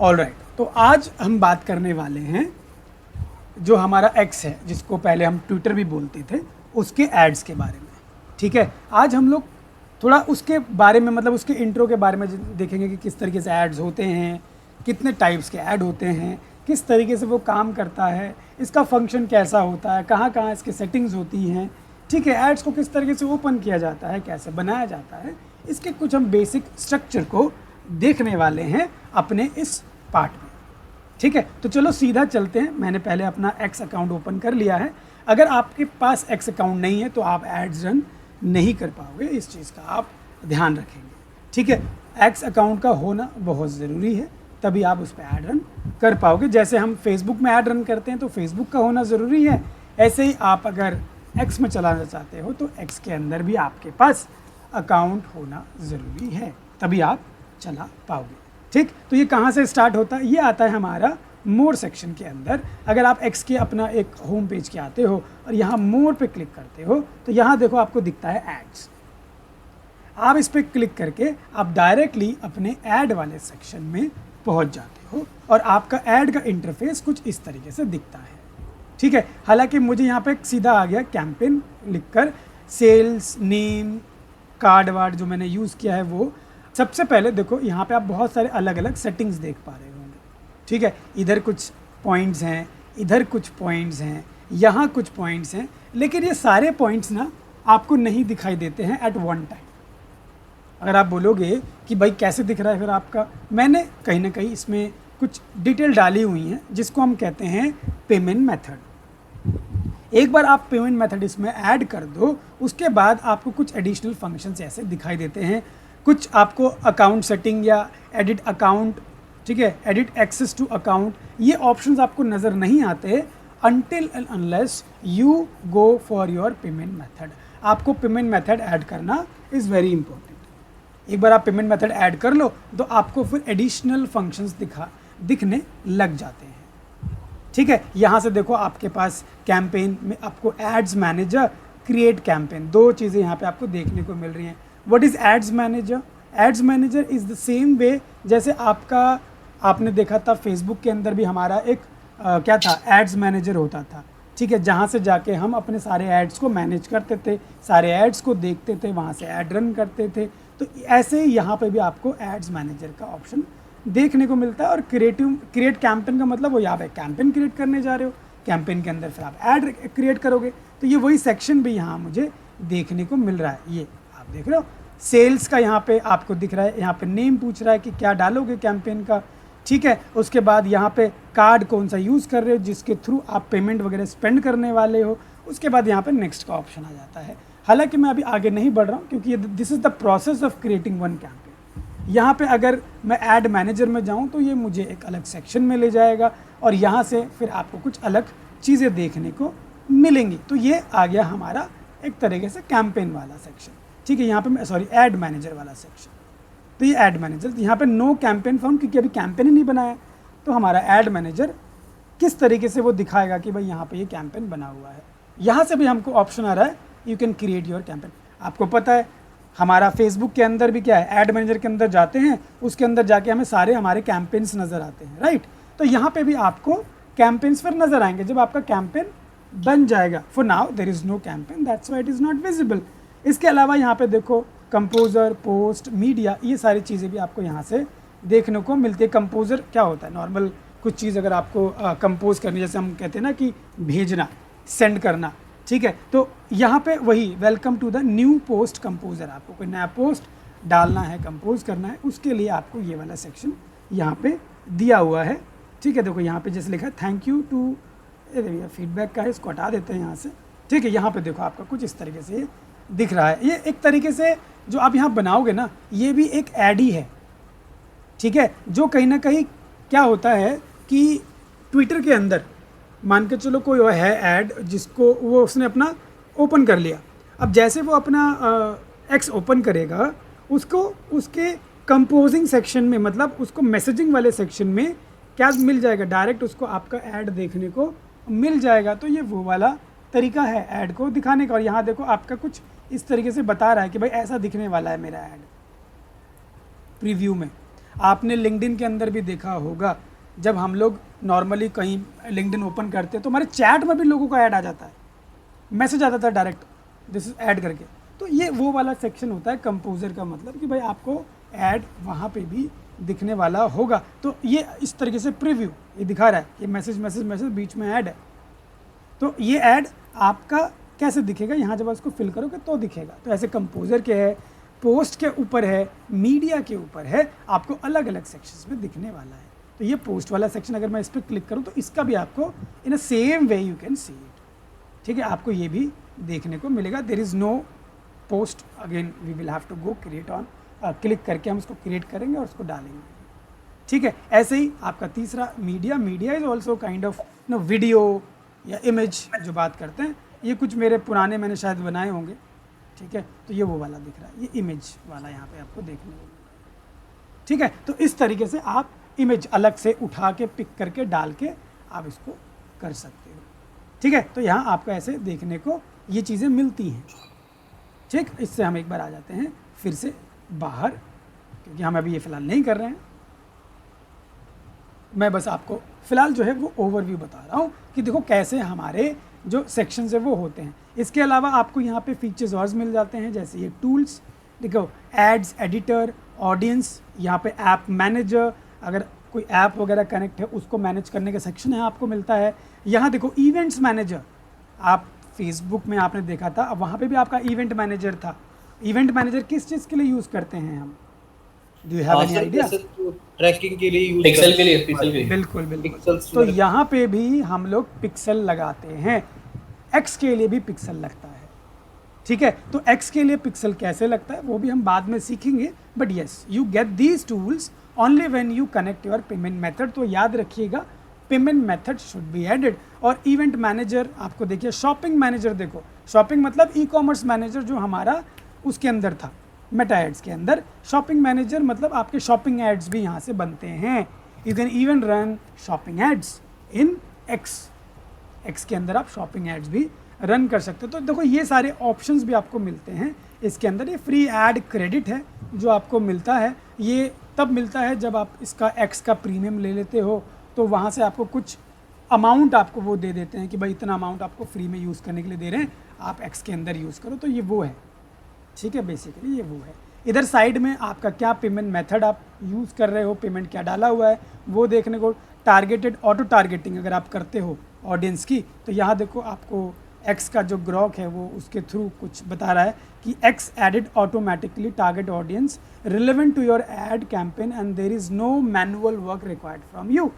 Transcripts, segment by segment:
Alright, तो आज हम बात करने वाले हैं जो हमारा एक्स है, जिसको पहले हम ट्विटर भी बोलते थे, उसके एड्स के बारे में। ठीक है, आज हम लोग थोड़ा उसके बारे में, मतलब उसके इंट्रो के बारे में देखेंगे कि किस तरीके से एड्स होते हैं, कितने टाइप्स के ऐड होते हैं, किस तरीके से वो काम करता है, इसका फंक्शन कैसा होता है, कहाँ कहाँ इसकी सेटिंग्स होती हैं। ठीक है, एड्स को किस तरीके से ओपन किया जाता है, कैसे बनाया जाता है, इसके कुछ हम बेसिक स्ट्रक्चर को देखने वाले हैं अपने इस पार्ट में। ठीक है, तो चलो सीधा चलते हैं। मैंने पहले अपना एक्स अकाउंट ओपन कर लिया है। अगर आपके पास एक्स अकाउंट नहीं है तो आप एड्स रन नहीं कर पाओगे, इस चीज़ का आप ध्यान रखेंगे। ठीक है, एक्स अकाउंट का होना बहुत ज़रूरी है, तभी आप उस पर ऐड रन कर पाओगे। जैसे हम फेसबुक में ऐड रन करते हैं तो फेसबुक का होना ज़रूरी है, ऐसे ही आप अगर एक्स में चलाना चाहते हो तो एक्स के अंदर भी आपके पास अकाउंट होना ज़रूरी है, तभी आप चला पाओगे। ठीक, तो ये कहाँ से स्टार्ट होता है? ये आता है हमारा मोर सेक्शन के अंदर। अगर आप एक्स के अपना एक होम पेज के आते हो और यहाँ मोर पे क्लिक करते हो तो यहाँ देखो आपको दिखता है एड्स। आप इस पर क्लिक करके आप डायरेक्टली अपने ऐड वाले सेक्शन में पहुँच जाते हो और आपका ऐड का इंटरफेस कुछ इस तरीके से दिखता है। ठीक है, हालांकि मुझे यहाँ पे सीधा आ गया कैंपेन लिखकर, सेल्स नेम कार्ड वार्ड जो मैंने यूज़ किया है वो। सबसे पहले देखो यहाँ पे आप बहुत सारे अलग अलग सेटिंग्स देख पा रहे होंगे। ठीक है, इधर कुछ पॉइंट्स हैं, इधर कुछ पॉइंट्स हैं, यहाँ कुछ पॉइंट्स हैं, लेकिन ये सारे पॉइंट्स ना आपको नहीं दिखाई देते हैं एट वन टाइम। अगर आप बोलोगे कि भाई कैसे दिख रहा है फिर आपका, मैंने कहीं ना कहीं इसमें कुछ डिटेल डाली हुई हैं जिसको हम कहते हैं पेमेंट मेथड। एक बार आप पेमेंट मेथड इसमें ऐड कर दो, उसके बाद आपको कुछ एडिशनल फंक्शंस ऐसे दिखाई देते हैं। कुछ आपको अकाउंट सेटिंग या एडिट अकाउंट, ठीक है, एडिट एक्सेस टू अकाउंट, ये ऑप्शंस आपको नज़र नहीं आते until and unless you go for your payment method. आपको पेमेंट मेथड ऐड करना इज़ वेरी इंपॉर्टेंट। एक बार आप पेमेंट मेथड ऐड कर लो तो आपको फिर एडिशनल फंक्शंस दिखने लग जाते हैं। ठीक है, यहाँ से देखो आपके पास कैंपेन में आपको एड्स मैनेजर, क्रिएट कैंपेन, दो चीज़ें यहाँ पे आपको देखने को मिल रही हैं। What is ads manager? Ads manager is the same way जैसे आपने देखा था फेसबुक के अंदर भी हमारा एक क्या था, एड्स मैनेजर होता था। ठीक है, जहाँ से जाके हम अपने सारे एड्स को मैनेज करते थे, सारे एड्स को देखते थे, वहाँ से ऐड रन करते थे। तो ऐसे ही यहाँ पे भी आपको एड्स मैनेजर का ऑप्शन देखने को मिलता है। और क्रिएट कैंपेन का मतलब वो यहाँ पे कैंपेन क्रिएट करने जा रहे हो, कैंपेन के अंदर फिर आप ऐड क्रिएट करोगे, तो ये वही सेक्शन भी यहाँ मुझे देखने को मिल रहा है। ये आप देख रहे हो, सेल्स का यहाँ पे आपको दिख रहा है, यहाँ पे नेम पूछ रहा है कि क्या डालोगे कैंपेन का। ठीक है, उसके बाद यहाँ पे कार्ड कौन सा यूज़ कर रहे हो जिसके थ्रू आप पेमेंट वगैरह स्पेंड करने वाले हो। उसके बाद यहाँ पे नेक्स्ट का ऑप्शन आ जाता है। हालांकि मैं अभी आगे नहीं बढ़ रहा हूँ क्योंकि this is the process of creating one campaign. यहाँ पे अगर मैं ऐड मैनेजर में जाऊँ तो ये मुझे एक अलग सेक्शन में ले जाएगा और यहाँ से फिर आपको कुछ अलग चीज़ें देखने को मिलेंगी। तो ये आ गया हमारा एक तरीके से कैंपेन वाला सेक्शन। ठीक है, यहाँ पे ऐड मैनेजर वाला सेक्शन। तो ये ऐड मैनेजर, यहाँ पे नो कैंपेन फाउंड क्योंकि अभी कैंपेन ही नहीं बनाया, तो हमारा ऐड मैनेजर किस तरीके से वो दिखाएगा कि भाई यहाँ पे ये कैंपेन बना हुआ है। यहाँ से भी हमको ऑप्शन आ रहा है you can create your campaign. आपको पता है हमारा फेसबुक के अंदर भी क्या है, ऐड मैनेजर के अंदर जाते हैं, उसके अंदर जाके हमें सारे हमारे कैंपेन्स नज़र आते हैं, राइट। तो यहाँ पे भी आपको कैंपेन्स फिर नज़र आएंगे जब आपका कैंपेन बन जाएगा। For now there is no campaign, that's why it is not visible. इसके अलावा यहाँ पे देखो कंपोज़र, पोस्ट, मीडिया, ये सारी चीज़ें भी आपको यहाँ से देखने को मिलती है। कंपोज़र क्या होता है, नॉर्मल कुछ चीज़ अगर आपको कंपोज करनी, जैसे हम कहते हैं ना कि भेजना, सेंड करना, ठीक है, तो यहाँ पे वही welcome to the new post composer. आपको कोई नया पोस्ट डालना है, कंपोज करना है, उसके लिए आपको ये वाला सेक्शन यहाँ पे दिया हुआ है। ठीक है, देखो यहाँ पे जैसे लिखा है थैंक यू टू, फीडबैक का है, इसको हटा देते हैं यहाँ से। ठीक है, यहाँ पे देखो आपका कुछ इस तरीके से दिख रहा है। ये एक तरीके से जो आप यहाँ बनाओगे ना, ये भी एक ऐड ही है। ठीक है, जो कहीं ना कहीं क्या होता है कि ट्विटर के अंदर मान के चलो कोई है ऐड जिसको वो उसने अपना ओपन कर लिया, अब जैसे वो अपना एक्स ओपन करेगा उसको उसके कंपोजिंग सेक्शन में, मतलब उसको मैसेजिंग वाले सेक्शन में क्या मिल जाएगा, डायरेक्ट उसको आपका ऐड देखने को मिल जाएगा। तो ये वो वाला तरीका है ऐड को दिखाने का। और यहाँ देखो आपका कुछ इस तरीके से बता रहा है कि भाई ऐसा दिखने वाला है मेरा ऐड प्रीव्यू में। आपने लिंक्डइन के अंदर भी देखा होगा, जब हम लोग नॉर्मली कहीं लिंक्डइन ओपन करते हैं तो हमारे चैट में भी लोगों का ऐड आ जाता है, मैसेज आता था डायरेक्ट दिस इज ऐड करके। तो ये वो वाला सेक्शन होता है कंपोजर का, मतलब कि भाई आपको ऐड वहाँ पे भी दिखने वाला होगा। तो ये इस तरीके से प्रीव्यू ये दिखा रहा है कि मैसेज मैसेज मैसेज बीच में ऐड है। तो ये ऐड आपका कैसे दिखेगा, यहाँ जब इसको फिल करोगे तो दिखेगा। तो ऐसे कंपोजर के है, पोस्ट के ऊपर है, मीडिया के ऊपर है, आपको अलग अलग सेक्शंस में दिखने वाला है। तो ये पोस्ट वाला सेक्शन अगर मैं इस पर क्लिक करूँ तो इसका भी आपको in a same way you can see it, ठीक है, आपको ये भी देखने को मिलेगा। There is no post, again we will have to go create on, click करके हम उसको क्रिएट करेंगे और उसको डालेंगे, ठीक है। ऐसे ही आपका तीसरा media is also kind of no video या इमेज जो बात करते हैं। ये कुछ मेरे पुराने मैंने शायद बनाए होंगे, ठीक है, तो ये वो वाला दिख रहा है, ये इमेज वाला यहाँ पे आपको देखने को मिलेगा, ठीक है। तो इस तरीके से आप इमेज अलग से उठा के पिक करके डाल के आप इसको कर सकते हो, ठीक है। तो यहाँ आपको ऐसे देखने को ये चीज़ें मिलती हैं, ठीक। इससे हम एक बार आ जाते हैं फिर से बाहर, क्योंकि हम अभी ये फ़िलहाल नहीं कर रहे हैं। मैं बस आपको फ़िलहाल जो है वो ओवरव्यू बता रहा हूँ कि देखो कैसे हमारे जो सेक्शंस है वो होते हैं। इसके अलावा आपको यहाँ पे फीचर्स और मिल जाते हैं, जैसे ये टूल्स, देखो एड्स एडिटर, ऑडियंस, यहाँ पे ऐप मैनेजर, अगर कोई ऐप वगैरह कनेक्ट है उसको मैनेज करने का सेक्शन है आपको मिलता है। यहाँ देखो इवेंट्स मैनेजर, आप फेसबुक में आपने देखा था, अब वहाँ पे भी आपका इवेंट मैनेजर था। इवेंट मैनेजर किस चीज़ के लिए यूज़ करते हैं हम, do you have any idea? Tracking के लिए यूज पिक्सल के लिए, पिक्सल के लिए। बिल्कुल बिल्कुल। पिक्सेल्स तो यहाँ पे भी हम लोग पिक्सल लगाते हैं, एक्स के लिए भी पिक्सल लगता है, ठीक है। तो एक्स के लिए पिक्सल कैसे लगता है वो भी हम बाद में सीखेंगे, but yes you get these tools only when you connect your payment method. तो याद रखिएगा payment method should be added. और इवेंट मैनेजर आपको देखिए, शॉपिंग मैनेजर देखो, शॉपिंग मतलब ई कॉमर्स मैनेजर जो हमारा उसके अंदर था मेटा एड्स के अंदर, शॉपिंग मैनेजर मतलब आपके शॉपिंग एड्स भी यहाँ से बनते हैं। You can even run shopping ads in X के अंदर आप शॉपिंग एड्स भी रन कर सकते हो। तो देखो ये सारे ऑप्शंस भी आपको मिलते हैं इसके अंदर। ये फ्री एड क्रेडिट है जो आपको मिलता है, ये तब मिलता है जब आप इसका एक्स का प्रीमियम ले लेते हो, तो वहाँ से आपको कुछ अमाउंट आपको वो दे देते हैं कि भाई इतना अमाउंट आपको फ्री में यूज़ करने के लिए दे रहे हैं, आप एक्स के अंदर यूज़ करो। तो ये वो है, ठीक है, बेसिकली ये वो है। इधर साइड में आपका क्या पेमेंट मेथड आप यूज़ कर रहे हो, पेमेंट क्या डाला हुआ है वो देखने को। टारगेटेड ऑटो टारगेटिंग अगर आप करते हो ऑडियंस की, तो यहाँ देखो आपको एक्स का जो ग्रॉक है वो उसके थ्रू कुछ बता रहा है कि X added automatically target audience relevant to your ad campaign and there is no manual work required from you.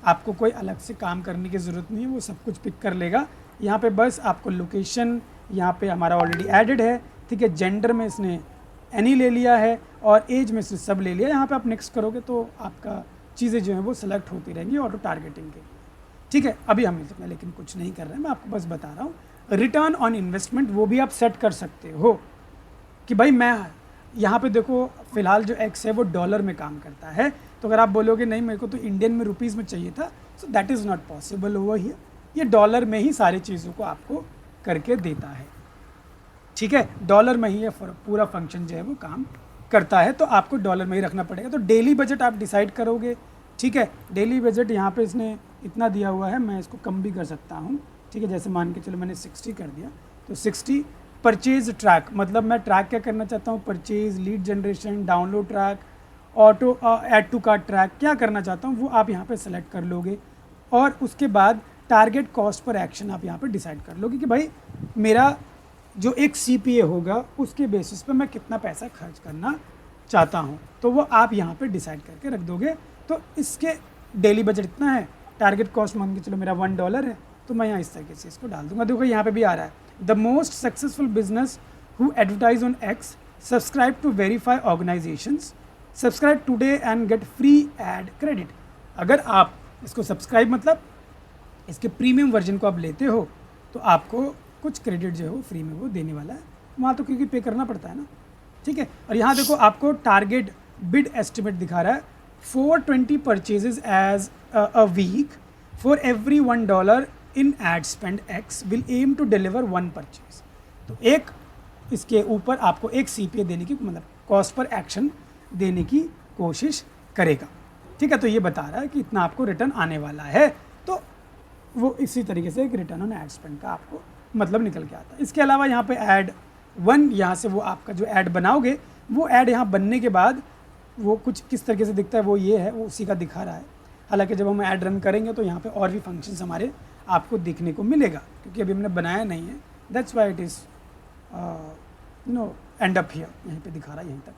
आपको कोई अलग से काम करने की ज़रूरत नहीं है, वो सब कुछ पिक कर लेगा। यहाँ पे बस आपको लोकेशन यहाँ पे हमारा ऑलरेडी एडेड है, ठीक है। जेंडर में इसने एनी ले लिया है और एज में इसने सब ले लिया। यहाँ पे आप नेक्स्ट करोगे तो आपका चीज़ें जो हैं वो सिलेक्ट होती रहेंगी ऑटो टारगेटिंग के, ठीक है। अभी हम इसमें लेकिन कुछ नहीं कर रहे हैं, मैं आपको बस बता रहा हूँ। रिटर्न ऑन इन्वेस्टमेंट वो भी आप सेट कर सकते हो कि भाई मैं यहाँ पे देखो फ़िलहाल जो एक्स है वो डॉलर में काम करता है, तो अगर आप बोलोगे नहीं मेरे को तो इंडियन में रुपीज़ में चाहिए था, so that is not possible over here. ये डॉलर में ही सारी चीज़ों को आपको करके देता है, ठीक है। डॉलर में ही ये पूरा फंक्शन जो है वो काम करता है, तो आपको डॉलर में ही रखना पड़ेगा। तो डेली बजट आप डिसाइड करोगे, ठीक है। डेली बजट यहाँ पे इसने इतना दिया हुआ है, मैं इसको कम भी कर सकता हूँ, ठीक है। जैसे मान के चलो मैंने 60 कर दिया, तो 60 परचेज ट्रैक, मतलब मैं ट्रैक क्या करना चाहता हूँ, purchase, lead generation, download track, auto add to cart track, क्या करना चाहता हूँ वो आप यहाँ पे सेलेक्ट कर लोगे। और उसके बाद टारगेट कॉस्ट पर एक्शन आप यहाँ पे डिसाइड कर लोगे कि भाई मेरा जो एक CPA होगा उसके बेसिस पे मैं कितना पैसा खर्च करना चाहता हूँ, तो वो आप यहाँ पे डिसाइड करके रख दोगे। तो इसके डेली बजट इतना है, टारगेट कॉस्ट मान के चलो मेरा $1 है, तो मैं यहाँ इस तरीके से इसको डाल दूंगा। देखो यहाँ पे भी आ रहा है, the most successful business who advertise on X subscribe to verify organizations, subscribe today and get free ad credit. अगर आप इसको सब्सक्राइब मतलब इसके प्रीमियम वर्जन को आप लेते हो तो आपको कुछ क्रेडिट जो है वो फ्री में वो देने वाला है, वहाँ तो क्योंकि पे करना पड़ता है ना, ठीक है। और यहाँ देखो आपको टारगेट बिड एस्टिमेट दिखा रहा है, 420 purchases as a week for every $1 in ad spend X will aim to deliver 1 purchase. तो एक इसके ऊपर आपको एक CPA देने की, मतलब कॉस्ट पर एक्शन देने की कोशिश करेगा। ठीक है, तो ये बता रहा है कि इतना आपको रिटर्न आने वाला है, तो वो इसी तरीके से एक रिटर्न ऑन एड स्पेंड का आपको मतलब निकल के आता है। इसके अलावा यहाँ पे ऐड 1, यहाँ से वो आपका जो ऐड बनाओगे वो ऐड यहाँ बनने के बाद वो कुछ किस तरीके से दिखता है वो ये है, वो उसी का दिखा रहा है। हालांकि जब हम ऐड रन करेंगे तो यहाँ पे और भी फंक्शंस हमारे आपको देखने को मिलेगा, क्योंकि अभी हमने बनाया नहीं है, that's why it is and up here, यहीं पे दिखा रहा है यहीं तक।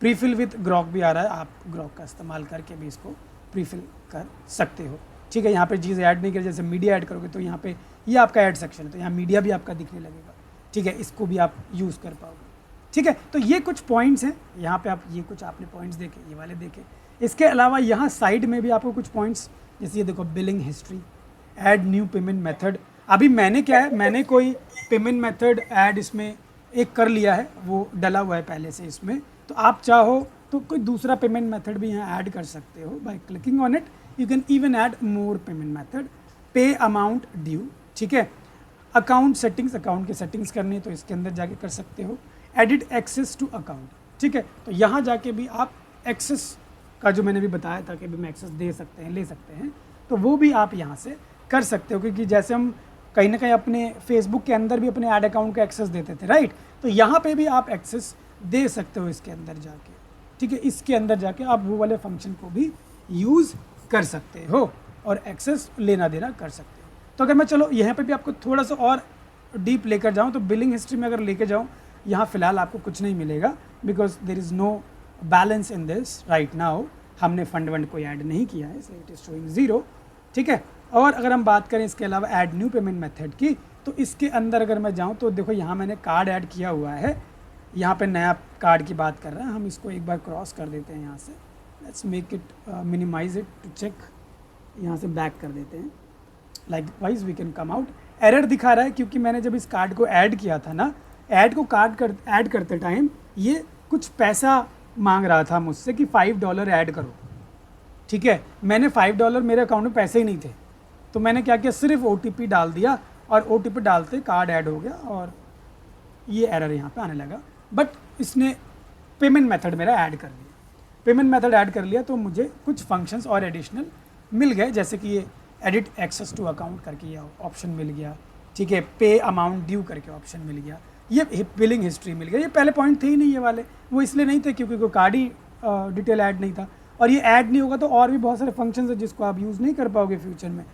प्रीफिल विथ ग्रॉक भी आ रहा है, आप ग्रॉक का इस्तेमाल करके भी इसको प्रीफिल कर सकते हो। ठीक है, यहाँ पे चीज़ ऐड नहीं करें, जैसे मीडिया ऐड करोगे तो यहाँ पे ये आपका ऐड सेक्शन है, तो यहाँ मीडिया भी आपका दिखने लगेगा। ठीक है, इसको भी आप यूज़ कर पाओगे। ठीक है, तो ये कुछ पॉइंट्स हैं यहाँ पे, आप ये कुछ आपने पॉइंट्स देखे, ये वाले देखे। इसके अलावा यहाँ साइड में भी आपको कुछ पॉइंट्स, जैसे ये देखो billing history, add new payment method. अभी मैंने क्या है, मैंने कोई पेमेंट मेथड ऐड इसमें एक कर लिया है, वो डला हुआ है पहले से इसमें, तो आप चाहो तो कोई दूसरा पेमेंट मेथड भी यहाँ ऐड कर सकते हो by clicking on it. You can even add more payment method, पे अमाउंट ड्यू। ठीक है, अकाउंट सेटिंग्स, अकाउंट की सेटिंग्स करनी है तो इसके अंदर जाके कर सकते हो। एडिट एक्सेस टू अकाउंट, ठीक है, तो यहाँ जाके भी आप एक्सेस का जो मैंने भी बताया था कि भी हम एक्सेस दे सकते हैं, ले सकते हैं, तो वो भी आप यहाँ से कर सकते हो। क्योंकि जैसे हम कहीं ना कहीं अपने फेसबुक के अंदर भी अपने ऐड अकाउंट का एक्सेस देते थे, राइट, तो यहाँ पे भी आप एक्सेस दे सकते हो इसके अंदर जाके। ठीक है, इसके अंदर जाके आप वो वाले फंक्शन को भी यूज़ कर सकते हो और एक्सेस लेना देना कर सकते हो। तो अगर मैं चलो यहाँ पे भी आपको थोड़ा सा और डीप लेकर जाऊँ, तो बिलिंग हिस्ट्री में अगर लेकर जाऊँ, यहाँ फ़िलहाल आपको कुछ नहीं मिलेगा, because there is no balance in this right now. हमने फंड वंड कोई ऐड नहीं किया है, इसलिए इट इज़ शोइंग 0। ठीक है, और अगर हम बात करें इसके अलावा ऐड न्यू पेमेंट मेथड की, तो इसके अंदर अगर मैं जाऊँ तो देखो यहाँ मैंने कार्ड ऐड किया हुआ है, यहाँ पे नया कार्ड की बात कर रहा है। हम इसको एक बार क्रॉस कर देते हैं यहाँ से, let's make it minimize it to check, यहाँ से बैक कर देते हैं। Likewise we can come out, error दिखा रहा है क्योंकि मैंने जब इस कार्ड को ऐड किया था ना, ऐड को ऐड करते टाइम ये कुछ पैसा मांग रहा था मुझसे कि $5 ऐड करो। ठीक है, मैंने $5 मेरे अकाउंट में पैसे ही नहीं थे, तो मैंने क्या किया, सिर्फ OTP डाल दिया और OTP डालते कार्ड ऐड हो गया और ये एरर यहाँ पे आने लगा। बट इसने पेमेंट मेथड मेरा ऐड कर लिया, पेमेंट मेथड ऐड कर लिया तो मुझे कुछ फंक्शंस और एडिशनल मिल गए, जैसे कि ये एडिट एक्सेस टू अकाउंट करके ये ऑप्शन मिल गया। ठीक है, पे अमाउंट ड्यू करके ऑप्शन मिल गया, ये बिलिंग हिस्ट्री मिल गया। ये पहले पॉइंट थे ही नहीं ये वाले, वो इसलिए नहीं थे क्योंकि कोई कार्ड ही डिटेल ऐड नहीं था, और ये ऐड नहीं होगा तो और भी बहुत सारे फंक्शंस हैं जिसको आप यूज़ नहीं कर पाओगे फ्यूचर में।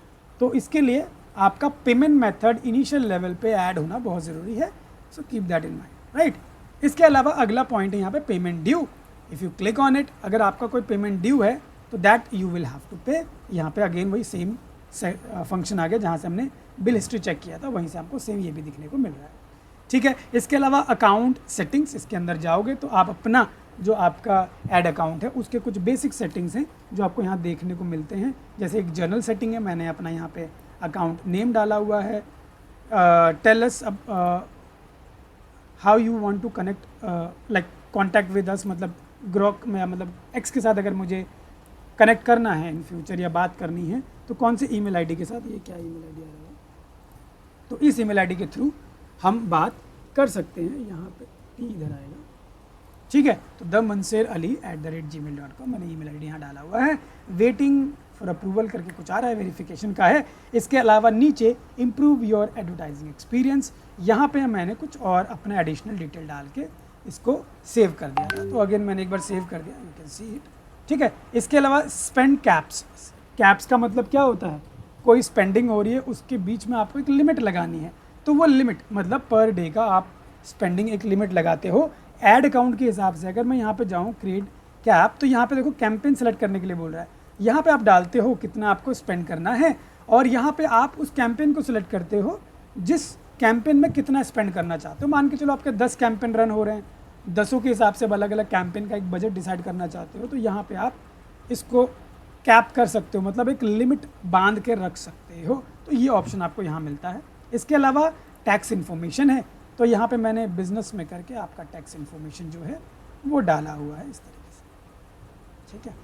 तो इसके लिए आपका पेमेंट मेथड इनिशियल लेवल पे ऐड होना बहुत ज़रूरी है, so keep that in mind, right. इसके अलावा अगला पॉइंट है यहाँ पे payment due. If you click on it, अगर आपका कोई पेमेंट ड्यू है तो that you will have to pay. यहाँ पे अगेन वही सेम फंक्शन आ गया, जहाँ से हमने बिल हिस्ट्री चेक किया था वहीं से हमको सेम ये भी दिखने को मिल रहा है। ठीक है, इसके अलावा अकाउंट सेटिंग्स, इसके अंदर जाओगे तो आप अपना जो आपका ऐड अकाउंट है उसके कुछ बेसिक सेटिंग्स हैं जो आपको यहाँ देखने को मिलते हैं। जैसे एक जनरल सेटिंग है, मैंने अपना यहाँ पे अकाउंट नेम डाला हुआ है। Tell us how you want to connect like contact with us, मतलब ग्रोक में, मतलब एक्स के साथ अगर मुझे कनेक्ट करना है इन फ्यूचर या बात करनी है तो कौन से ईमेल आईडी के साथ, ये क्या ईमेल आईडी आ रहा है, तो इस ईमेल आईडी के थ्रू हम बात कर सकते हैं। यहाँ पे टी इधर आएगा, ठीक है, तो themanserali@gmail.com मैंने ईमेल आईडी यहाँ डाला हुआ है। वेटिंग फॉर अप्रूवल करके कुछ आ रहा है, वेरिफिकेशन का है। इसके अलावा नीचे इम्प्रूव योर एडवर्टाइजिंग एक्सपीरियंस, यहाँ पे मैंने कुछ और अपना एडिशनल डिटेल डाल के इसको सेव कर दिया था, तो अगेन मैंने एक बार सेव कर दिया, यू कैन सी इट। ठीक है, इसके अलावा स्पेंड कैप्स, कैप्स का मतलब क्या होता है, कोई स्पेंडिंग हो रही है उसके बीच में आपको एक लिमिट लगानी है, तो वो लिमिट मतलब पर डे का आप स्पेंडिंग एक लिमिट लगाते हो ऐड अकाउंट के हिसाब से। अगर मैं यहाँ पे जाऊँ क्रिएट कैप, तो यहाँ पे देखो कैंपेन सेलेक्ट करने के लिए बोल रहा है, यहाँ पे आप डालते हो कितना आपको स्पेंड करना है और यहाँ पे आप उस कैंपेन को सिलेक्ट करते हो जिस कैंपेन में कितना स्पेंड करना चाहते हो। मान के चलो आपके 10 कैंपेन रन हो रहे हैं, 10 के हिसाब से अलग अलग कैंपेन का एक बजट डिसाइड करना चाहते हो, तो यहाँ पे आप इसको कैप कर सकते हो, मतलब एक लिमिट बांध के रख सकते हो, तो ये ऑप्शन आपको यहाँ मिलता है। इसके अलावा टैक्स इन्फॉर्मेशन है, तो यहाँ पे मैंने बिजनेस में करके आपका टैक्स इन्फॉर्मेशन जो है वो डाला हुआ है इस तरीके से, ठीक है,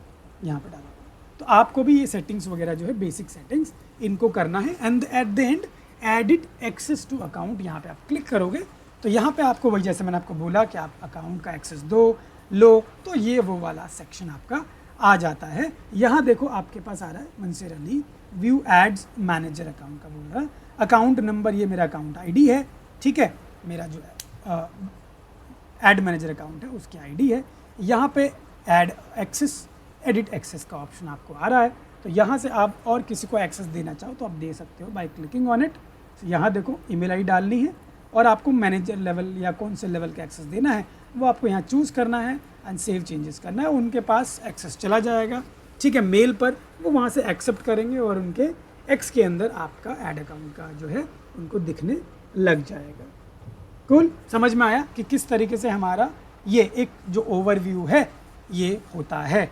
यहाँ पे डाला हुआ है। तो आपको भी ये सेटिंग्स वगैरह जो है बेसिक सेटिंग्स इनको करना है। And at the end edit access to account, यहाँ पे आप क्लिक करोगे तो यहाँ पे आपको वही, जैसे मैंने आपको बोला कि आप अकाउंट का एक्सेस दो लो, तो ये वो वाला सेक्शन आपका आ जाता है। यहाँ देखो आपके पास आ रहा है Mansoor Ali view ads manager account का बोल रहा है। अकाउंट नंबर ये मेरा अकाउंट आईडी है, ठीक है, मेरा जो है एड मैनेजर अकाउंट है उसकी आईडी है। यहाँ पे ऐड एक्सेस, एडिट एक्सेस का ऑप्शन आपको आ रहा है, तो यहाँ से आप और किसी को एक्सेस देना चाहो तो आप दे सकते हो बाय क्लिकिंग ऑन इट। यहाँ देखो ईमेल आईडी डालनी है और आपको मैनेजर लेवल या कौन से लेवल का एक्सेस देना है वो आपको यहाँ चूज़ करना है एंड सेव चेंजेस करना है, उनके पास एक्सेस चला जाएगा, ठीक है, मेल पर, वो वहाँ से एक्सेप्ट करेंगे और उनके एक्स के अंदर आपका ऐड अकाउंट का जो है उनको दिखने लग जाएगा। कूल, समझ में आया कि किस तरीके से हमारा ये एक जो ओवरव्यू है ये होता है।